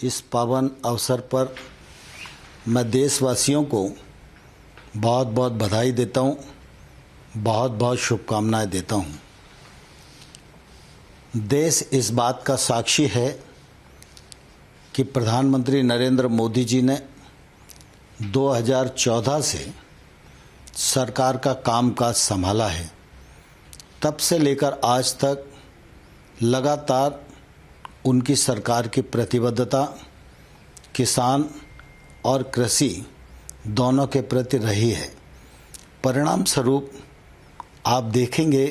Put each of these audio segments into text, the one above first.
इस पावन अवसर पर मैं देशवासियों को बहुत बहुत बधाई देता हूँ, बहुत बहुत शुभकामनाएं देता हूँ। देश इस बात का साक्षी है कि प्रधानमंत्री नरेंद्र मोदी जी ने 2014 से सरकार का कामकाज संभाला है। तब से लेकर आज तक लगातार उनकी सरकार की प्रतिबद्धता किसान और कृषि दोनों के प्रति रही है। परिणाम स्वरूप आप देखेंगे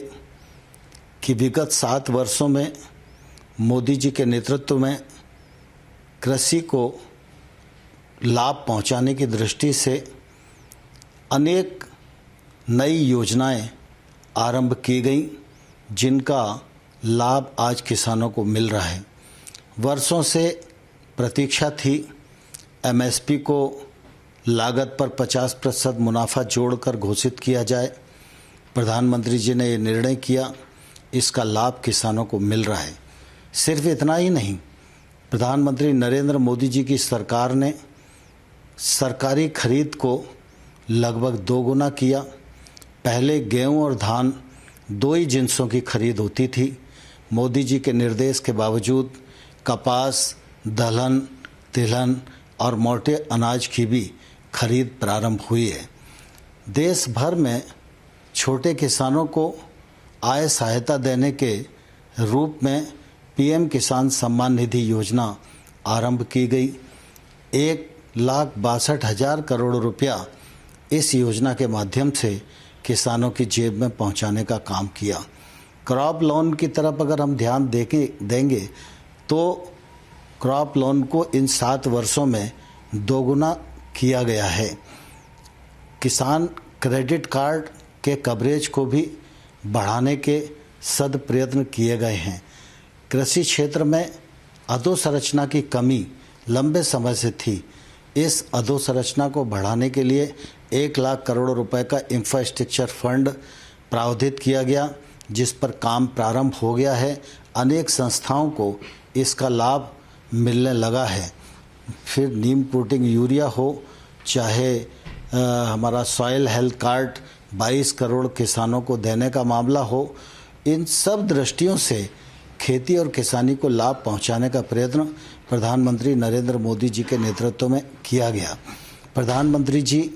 कि विगत 7 वर्षों में मोदी जी के नेतृत्व में कृषि को लाभ पहुंचाने की दृष्टि से अनेक नई योजनाएं आरंभ की गई, जिनका लाभ आज किसानों को मिल रहा है। वर्षों से प्रतीक्षा थी एमएसपी को लागत पर 50% मुनाफा जोड़कर घोषित किया जाए। प्रधानमंत्री जी ने ये निर्णय किया, इसका लाभ किसानों को मिल रहा है। सिर्फ इतना ही नहीं, प्रधानमंत्री नरेंद्र मोदी जी की सरकार ने सरकारी खरीद को लगभग 2 गुना किया। पहले गेहूं और धान 2 ही जिन्सों की खरीद होती थी। मोदी जी के निर्देश के बावजूद कपास, दलहन, तिलहन और मोटे अनाज की भी खरीद प्रारंभ हुई है। देश भर में छोटे किसानों को आय सहायता देने के रूप में पीएम किसान सम्मान निधि योजना आरंभ की गई। 1,62,000 करोड़ रुपया इस योजना के माध्यम से किसानों की जेब में पहुंचाने का काम किया। क्रॉप लोन की तरफ अगर हम ध्यान देंगे तो क्रॉप लोन को इन 7 वर्षों में 2 गुना किया गया है। किसान क्रेडिट कार्ड के कवरेज को भी बढ़ाने के सद प्रयत्न किए गए हैं। कृषि क्षेत्र में अधोसंरचना की कमी लंबे समय से थी। इस अधोसंरचना को बढ़ाने के लिए 1 लाख करोड़ रुपए का इंफ्रास्ट्रक्चर फंड प्रावधानित किया गया, जिस पर काम प्रारंभ हो गया है। अनेक संस्थाओं को इसका लाभ मिलने लगा है। फिर नीम कोटिंग यूरिया हो, चाहे हमारा सॉइल हेल्थ कार्ड 22 करोड़ किसानों को देने का मामला हो, इन सब दृष्टियों से खेती और किसानी को लाभ पहुंचाने का प्रयत्न प्रधानमंत्री नरेंद्र मोदी जी के नेतृत्व में किया गया। प्रधानमंत्री जी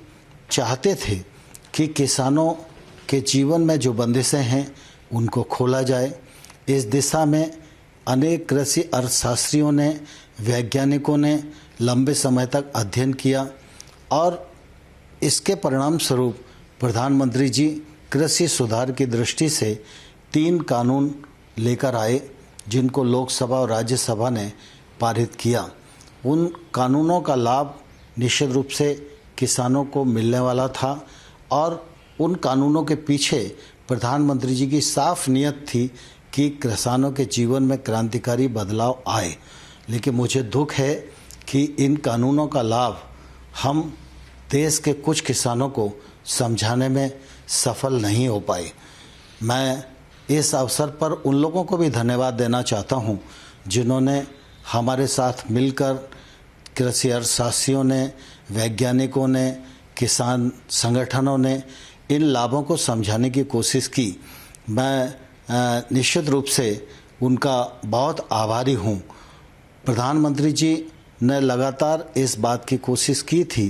चाहते थे कि किसानों के जीवन में जो बंदिशें हैं उनको खोला जाए। इस दिशा में अनेक कृषि अर्थशास्त्रियों ने, वैज्ञानिकों ने लंबे समय तक अध्ययन किया और इसके परिणाम स्वरूप प्रधानमंत्री जी कृषि सुधार की दृष्टि से 3 कानून लेकर आए, जिनको लोकसभा और राज्यसभा ने पारित किया। उन कानूनों का लाभ निश्चित रूप से किसानों को मिलने वाला था और उन कानूनों के पीछे प्रधानमंत्री जी की साफ नियत थी कि किसानों के जीवन में क्रांतिकारी बदलाव आए। लेकिन मुझे दुख है कि इन कानूनों का लाभ हम देश के कुछ किसानों को समझाने में सफल नहीं हो पाए। मैं इस अवसर पर उन लोगों को भी धन्यवाद देना चाहता हूं, जिन्होंने हमारे साथ मिलकर कृषि अर्थशास्त्रियों ने, वैज्ञानिकों ने, किसान संगठनों ने इन लाभों को समझाने की कोशिश की। मैं निश्चित रूप से उनका बहुत आभारी हूँ। प्रधानमंत्री जी ने लगातार इस बात की कोशिश की थी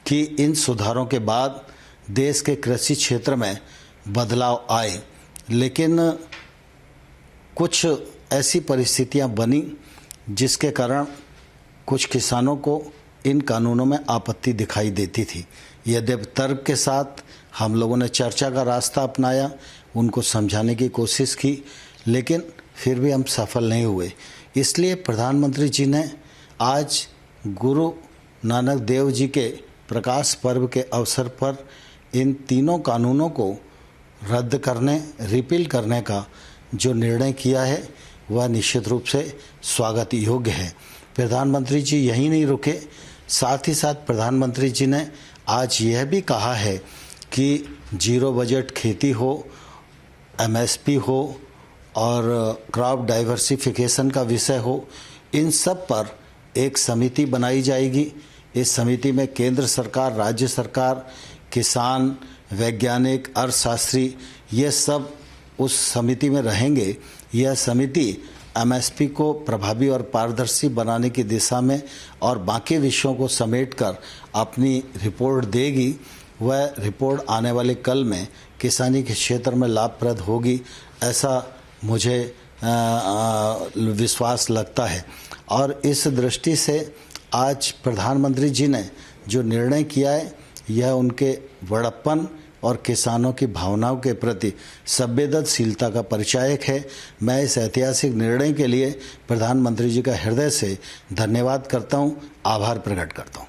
कि इन सुधारों के बाद देश के कृषि क्षेत्र में बदलाव आए, लेकिन कुछ ऐसी परिस्थितियां बनी जिसके कारण कुछ किसानों को इन कानूनों में आपत्ति दिखाई देती थी। यद्यपि तर्क के साथ हम लोगों ने चर्चा का रास्ता अपनाया, उनको समझाने की कोशिश की, लेकिन फिर भी हम सफल नहीं हुए। इसलिए प्रधानमंत्री जी ने आज गुरु नानक देव जी के प्रकाश पर्व के अवसर पर इन 3 कानूनों को रद्द करने, रिपील करने का जो निर्णय किया है वह निश्चित रूप से स्वागत योग्य है। प्रधानमंत्री जी यहीं नहीं रुके, साथ ही साथ प्रधानमंत्री जी ने आज यह भी कहा है कि जीरो बजट खेती हो, एमएसपी हो और क्रॉप डाइवर्सिफिकेशन का विषय हो, इन सब पर एक समिति बनाई जाएगी। इस समिति में केंद्र सरकार, राज्य सरकार, किसान, वैज्ञानिक, अर्थशास्त्री, ये सब उस समिति में रहेंगे। यह समिति एमएसपी को प्रभावी और पारदर्शी बनाने की दिशा में और बाकी विषयों को समेटकर अपनी रिपोर्ट देगी। वह रिपोर्ट आने वाले कल में किसानी के क्षेत्र में लाभप्रद होगी, ऐसा मुझे विश्वास लगता है। और इस दृष्टि से आज प्रधानमंत्री जी ने जो निर्णय किया है, यह उनके बड़प्पन और किसानों की भावनाओं के प्रति संवेदनशीलता का परिचायक है। मैं इस ऐतिहासिक निर्णय के लिए प्रधानमंत्री जी का हृदय से धन्यवाद करता हूं, आभार प्रकट करता हूं।